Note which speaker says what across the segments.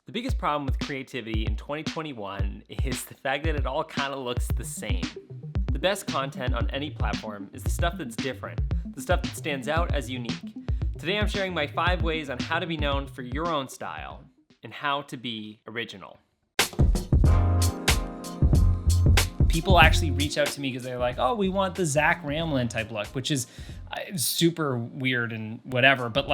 Speaker 1: The biggest problem with creativity in 2021 is the fact that it all kind of looks the same. The best content on any platform is the stuff that's different, the stuff that stands out as unique. Today I'm sharing my 5 ways on how to be known for your own style and how to be original. People actually reach out to me because they're like, oh, we want the Zach Ramelan type look, which is super weird and whatever. But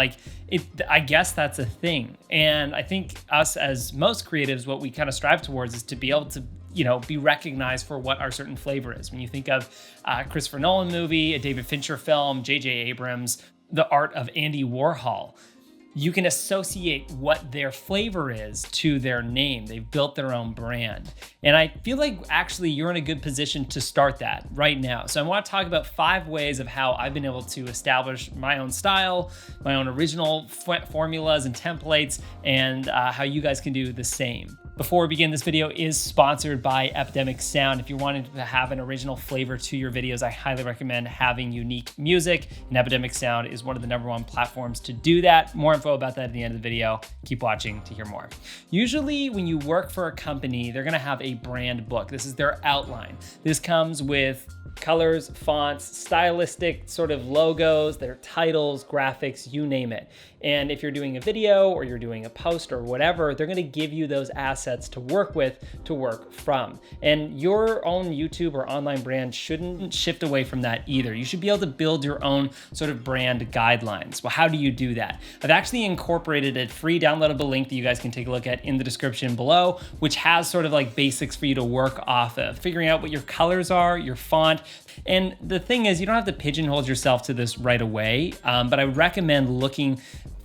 Speaker 1: I guess that's a thing. And I think us as most creatives, what we kind of strive towards is to be able to, be recognized for what our certain flavor is. When you think of a Christopher Nolan movie, a David Fincher film, J.J. Abrams, the art of Andy Warhol, you can associate what their flavor is to their name. They've built their own brand. And I feel like actually you're in a good position to start that right now. So I want to talk about 5 ways of how I've been able to establish my own style, my own original formulas and templates, and how you guys can do the same. Before we begin, this video is sponsored by Epidemic Sound. If you're wanting to have an original flavor to your videos, I highly recommend having unique music, and Epidemic Sound is one of the #1 platforms to do that. More info about that at the end of the video. Keep watching to hear more. Usually when you work for a company, they're gonna have a brand book. This is their outline. This comes with colors, fonts, stylistic sort of logos, their titles, graphics, you name it. And if you're doing a video or you're doing a post or whatever, they're gonna give you those assets to work with, to work from. And your own YouTube or online brand shouldn't shift away from that either. You should be able to build your own sort of brand guidelines. Well, how do you do that? I've actually incorporated a free downloadable link that you guys can take a look at in the description below, which has sort of like basics for you to work off of, figuring out what your colors are, your font. And the thing is, you don't have to pigeonhole yourself to this right away, but I would recommend looking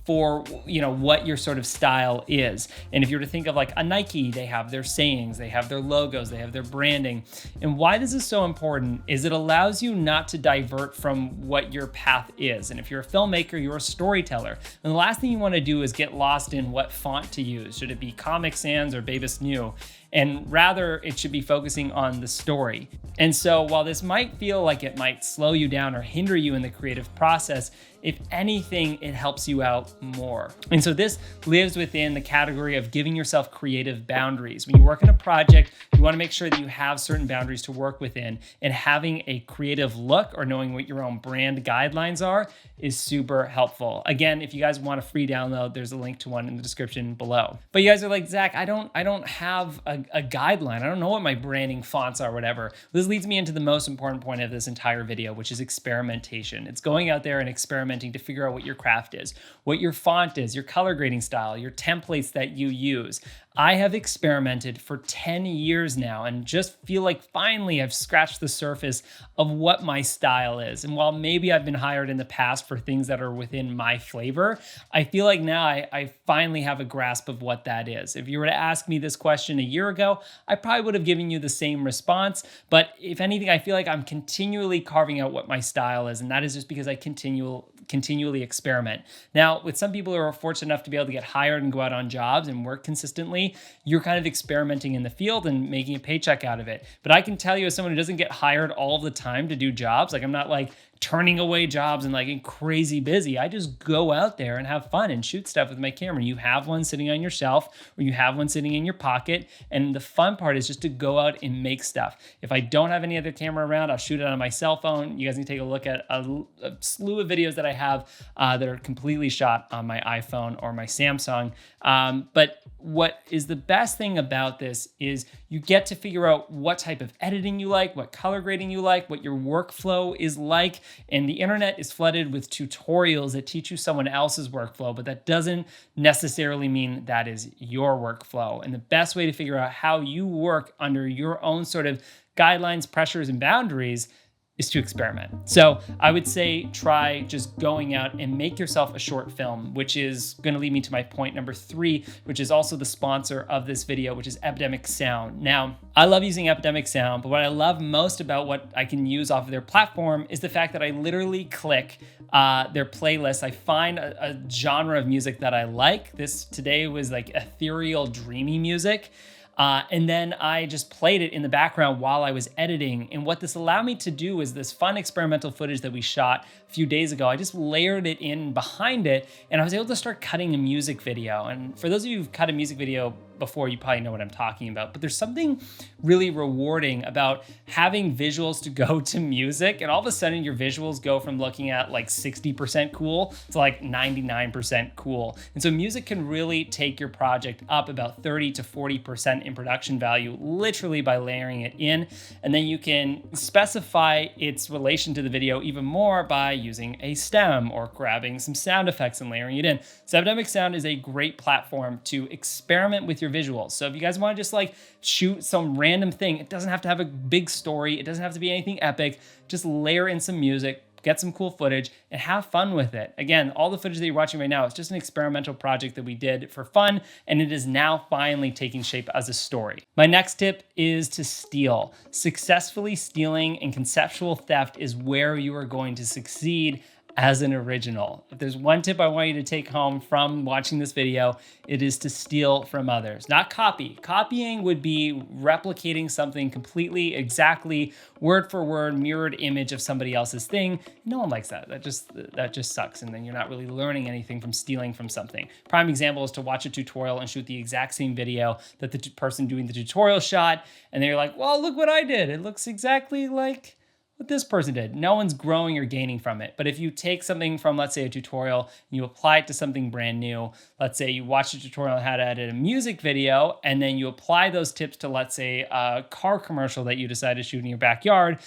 Speaker 1: for what your sort of style is. And if you were to think of like a Nike, they have their sayings, they have their logos, they have their branding. And why this is so important is it allows you not to divert from what your path is. And if you're a filmmaker, you're a storyteller. And the last thing you want to do is get lost in what font to use. Should it be Comic Sans or Babus New? And rather, it should be focusing on the story. And so while this might feel like it might slow you down or hinder you in the creative process, if anything, it helps you out more. And so this lives within the category of giving yourself creative boundaries. When you work on a project, you want to make sure that you have certain boundaries to work within, and having a creative look or knowing what your own brand guidelines are is super helpful. Again, if you guys want a free download, there's a link to one in the description below. But you guys are like, Zach, I don't have a guideline. I don't know what my branding fonts are, whatever. This leads me into the most important point of this entire video, which is experimentation. It's going out there and experimenting to figure out what your craft is, what your font is, your color grading style, your templates that you use. I have experimented for 10 years now and just feel like finally I've scratched the surface of what my style is. And while maybe I've been hired in the past for things that are within my flavor, I feel like now I finally have a grasp of what that is. If you were to ask me this question a year ago, I probably would have given you the same response. But if anything, I feel like I'm continually carving out what my style is. And that is just because I continually experiment. Now, with some people who are fortunate enough to be able to get hired and go out on jobs and work consistently, you're kind of experimenting in the field and making a paycheck out of it. But I can tell you, as someone who doesn't get hired all the time to do jobs, like I'm not like turning away jobs and like crazy busy. I just go out there and have fun and shoot stuff with my camera. You have one sitting on your shelf or you have one sitting in your pocket. And the fun part is just to go out and make stuff. If I don't have any other camera around, I'll shoot it on my cell phone. You guys can take a look at a slew of videos that I have that are completely shot on my iPhone or my Samsung. But what is the best thing about this is you get to figure out what type of editing you like, what color grading you like, what your workflow is like. And the internet is flooded with tutorials that teach you someone else's workflow, but that doesn't necessarily mean that is your workflow. And the best way to figure out how you work under your own sort of guidelines, pressures, and boundaries is to experiment. So I would say try just going out and make yourself a short film, which is going to lead me to my point number 3, which is also the sponsor of this video, which is Epidemic Sound. Now, I love using Epidemic Sound, but what I love most about what I can use off of their platform is the fact that I literally click their playlist. I find a genre of music that I like. This today was like ethereal, dreamy music. And then I just played it in the background while I was editing. And what this allowed me to do is this fun experimental footage that we shot a few days ago. I just layered it in behind it, and I was able to start cutting a music video. And for those of you who've cut a music video before, you probably know what I'm talking about, but there's something really rewarding about having visuals to go to music, and all of a sudden your visuals go from looking at like 60% cool to like 99% cool. And so music can really take your project up about 30 to 40% in production value, literally by layering it in. And then you can specify its relation to the video even more by using a stem or grabbing some sound effects and layering it in. So Epidemic Sound is a great platform to experiment with your visuals. So if you guys want to just like shoot some random thing, it doesn't have to have a big story, it doesn't have to be anything epic, just layer in some music, get some cool footage, and have fun with it. Again, all the footage that you're watching right now is just an experimental project that we did for fun, and it is now finally taking shape as a story. My next tip is to steal. Successfully stealing and conceptual theft is where you are going to succeed as an original. If there's one tip I want you to take home from watching this video, it is to steal from others, not copy. Copying would be replicating something completely, exactly, word for word, mirrored image of somebody else's thing. No one likes that. That just sucks. And then you're not really learning anything from stealing from something. Prime example is to watch a tutorial and shoot the exact same video that the person doing the tutorial shot. And then you're like, well, look what I did. It looks exactly like what this person did. No one's growing or gaining from it. But if you take something from, let's say, a tutorial, and you apply it to something brand new, let's say you watch a tutorial on how to edit a music video, and then you apply those tips to, let's say, a car commercial that you decide to shoot in your backyard,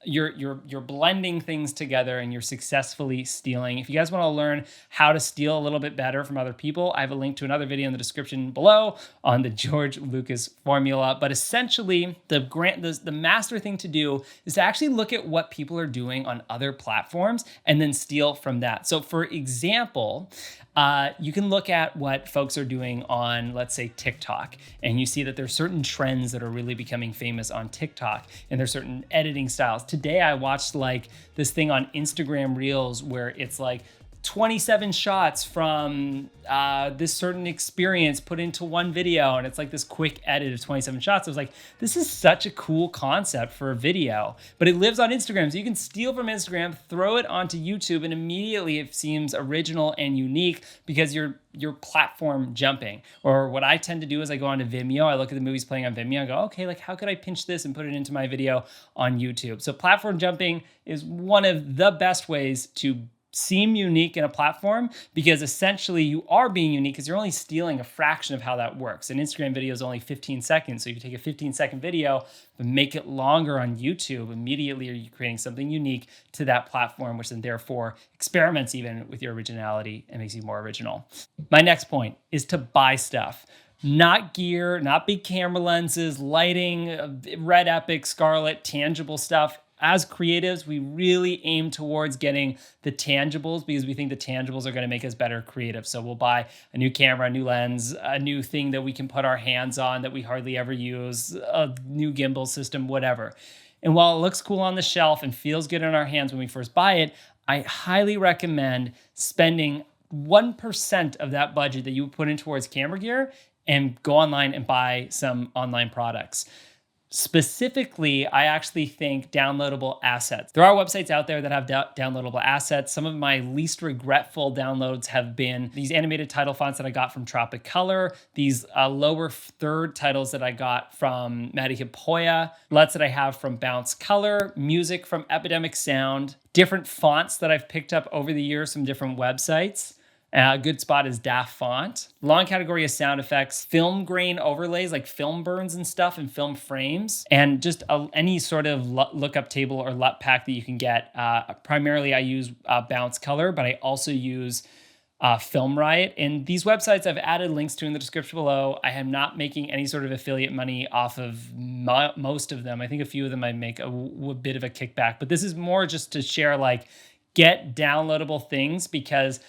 Speaker 1: you're blending things together and you're successfully stealing. If you guys want to learn how to steal a little bit better from other people, I have a link to another video in the description below on the George Lucas formula. But essentially, the master thing to do is to actually look at what people are doing on other platforms and then steal from that. So for example, you can look at what folks are doing on, let's say, TikTok, and you see that there's certain trends that are really becoming famous on TikTok, and there's certain editing styles. Today, I watched like this thing on Instagram Reels where it's like 27 shots from this certain experience put into one video, and it's like this quick edit of 27 shots. I was like, this is such a cool concept for a video, but it lives on Instagram, so you can steal from Instagram, throw it onto YouTube, and immediately it seems original and unique because you're platform jumping. Or what I tend to do is I go onto Vimeo, I look at the movies playing on Vimeo, I go, okay, like how could I pinch this and put it into my video on YouTube? So platform jumping is one of the best ways to seem unique in a platform, because essentially you are being unique because you're only stealing a fraction of how that works. An Instagram video is only 15 seconds. So you take a 15-second video, but make it longer on YouTube. Immediately, are you creating something unique to that platform, which then therefore experiments even with your originality and makes you more original. My next point is to buy stuff. Not gear, not big camera lenses, lighting, red epic, scarlet, tangible stuff. As creatives, we really aim towards getting the tangibles because we think the tangibles are going to make us better creative. So we'll buy a new camera, a new lens, a new thing that we can put our hands on that we hardly ever use, a new gimbal system, whatever. And while it looks cool on the shelf and feels good in our hands when we first buy it, I highly recommend spending 1% of that budget that you put in towards camera gear and go online and buy some online products. Specifically, I actually think downloadable assets. There are websites out there that have downloadable assets. Some of my least regretful downloads have been these animated title fonts that I got from Tropic Color, these lower third titles that I got from Maddie Hipoya, LUTs that I have from Bounce Color, music from Epidemic Sound, different fonts that I've picked up over the years from different websites. A good spot is DAF Font. Long category is sound effects, film grain overlays like film burns and stuff and film frames, and just any sort of lookup table or LUT pack that you can get. Primarily, I use Bounce Color, but I also use Film Riot. And these websites I've added links to in the description below. I am not making any sort of affiliate money off of most of them. I think a few of them I make a bit of a kickback, but this is more just to share, like, get downloadable things, because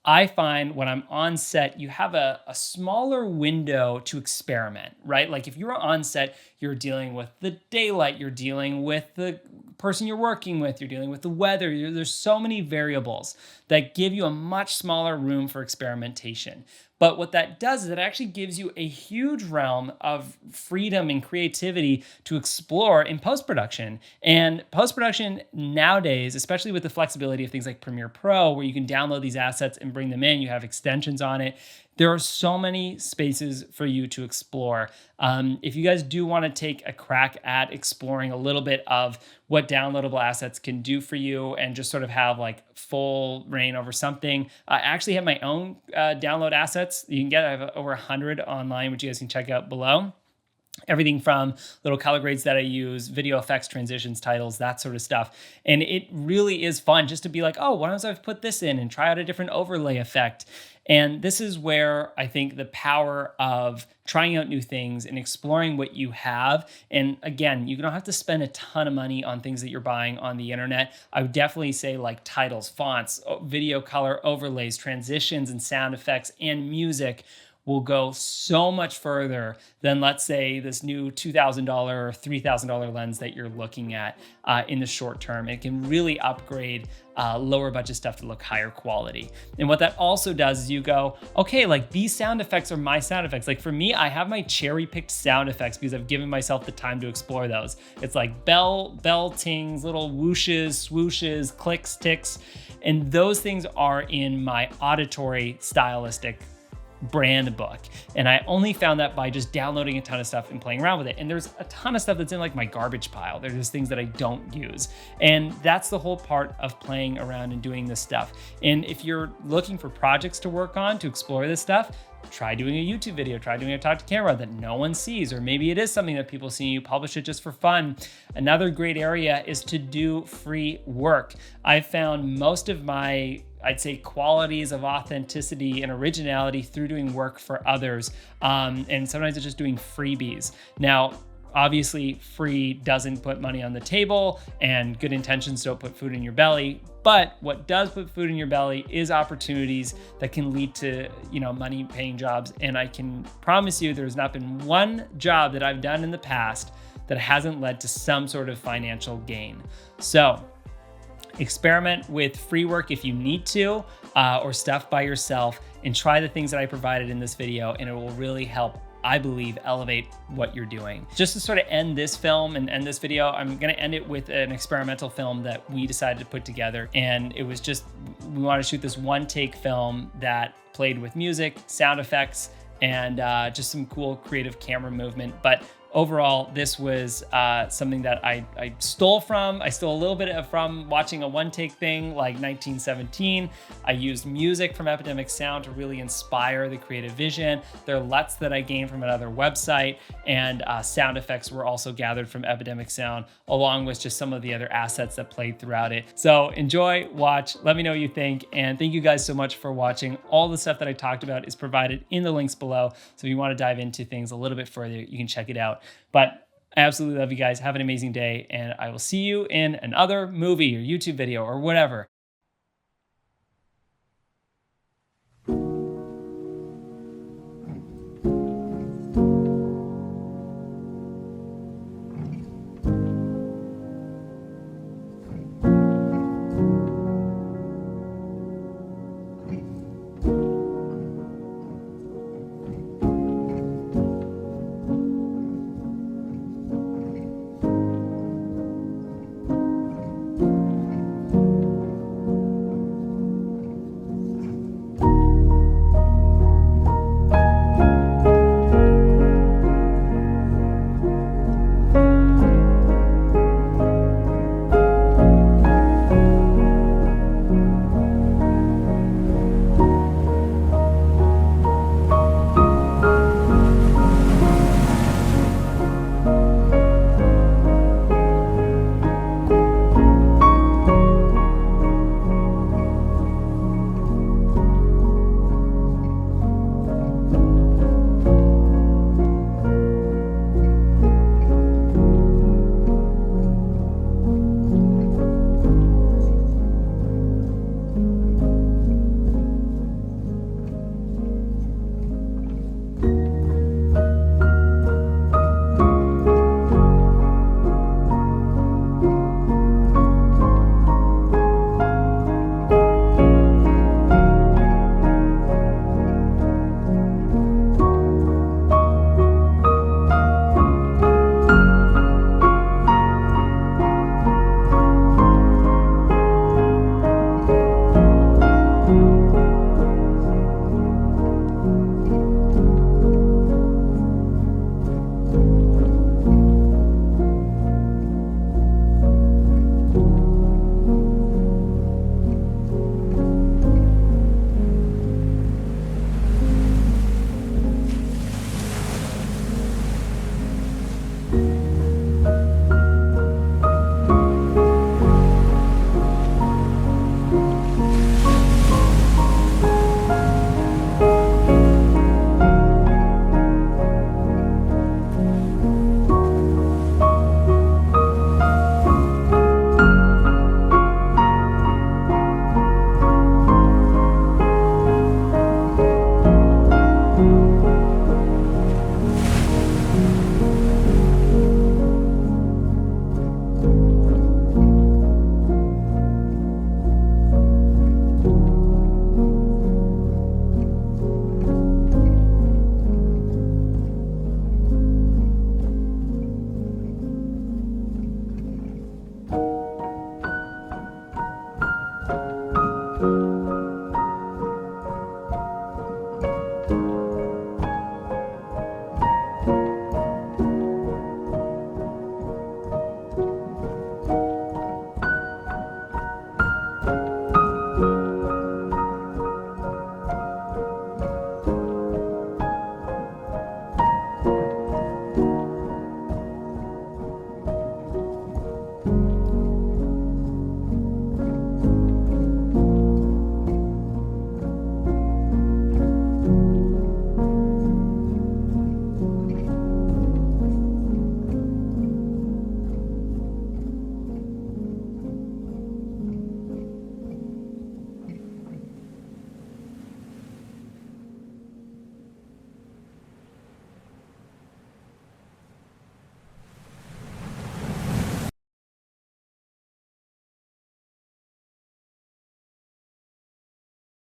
Speaker 1: I find when I'm on set, you have a smaller window to experiment, right? Like if you're on set, you're dealing with the daylight, you're dealing with the person you're working with, you're dealing with the weather. There's so many variables that give you a much smaller room for experimentation. But what that does is it actually gives you a huge realm of freedom and creativity to explore in post production. And post production nowadays, especially with the flexibility of things like Premiere Pro, where you can download these assets and bring them in, you have extensions on it. There are so many spaces for you to explore. If you guys do want to take a crack at exploring a little bit of what downloadable assets can do for you and just sort of have like full reign over something, I actually have my own download assets. You can get, I have over 100 online, which you guys can check out below. Everything from little color grades that I use, video effects, transitions, titles, that sort of stuff. And it really is fun just to be like, oh, why don't I put this in and try out a different overlay effect? And this is where I think the power of trying out new things and exploring what you have. And again, you don't have to spend a ton of money on things that you're buying on the internet. I would definitely say like titles, fonts, video color overlays, transitions and sound effects and music will go so much further than, let's say, this new $2,000 or $3,000 lens that you're looking at in the short term. It can really upgrade lower budget stuff to look higher quality. And what that also does is you go, okay, like these sound effects are my sound effects. Like for me, I have my cherry picked sound effects because I've given myself the time to explore those. It's like bell tings, little whooshes, swooshes, clicks, ticks. And those things are in my auditory stylistic brand book. And I only found that by just downloading a ton of stuff and playing around with it. And there's a ton of stuff that's in like my garbage pile. There's just things that I don't use. And that's the whole part of playing around and doing this stuff. And if you're looking for projects to work on to explore this stuff, try doing a YouTube video, try doing a talk to camera that no one sees, or maybe it is something that people see, you publish it just for fun. Another great area is to do free work. I've found most of my, I'd say, qualities of authenticity and originality through doing work for others. And sometimes it's just doing freebies. Now, obviously, free doesn't put money on the table and good intentions don't put food in your belly. But what does put food in your belly is opportunities that can lead to, money paying jobs. And I can promise you there's not been one job that I've done in the past that hasn't led to some sort of financial gain. So experiment with free work if you need to, or stuff by yourself, and try the things that I provided in this video, and it will really help, I believe, elevate what you're doing. Just to sort of end this film and end this video, I'm gonna end it with an experimental film that we decided to put together. And it was just, we wanted to shoot this one take film that played with music, sound effects, and just some cool creative camera movement. But overall, this was something that I stole from. I stole a little bit from watching a one-take thing like 1917. I used music from Epidemic sound to really inspire the creative vision. There are LUTs that I gained from another website, and sound effects were also gathered from Epidemic sound, along with just some of the other assets that played throughout it. So enjoy, watch, let me know what you think, and thank you guys so much for watching. All the stuff that I talked about is provided in the links below, so if you want to dive into things a little bit further, you can check it out. But I absolutely love you guys. Have an amazing day, and I will see you in another movie or YouTube video or whatever.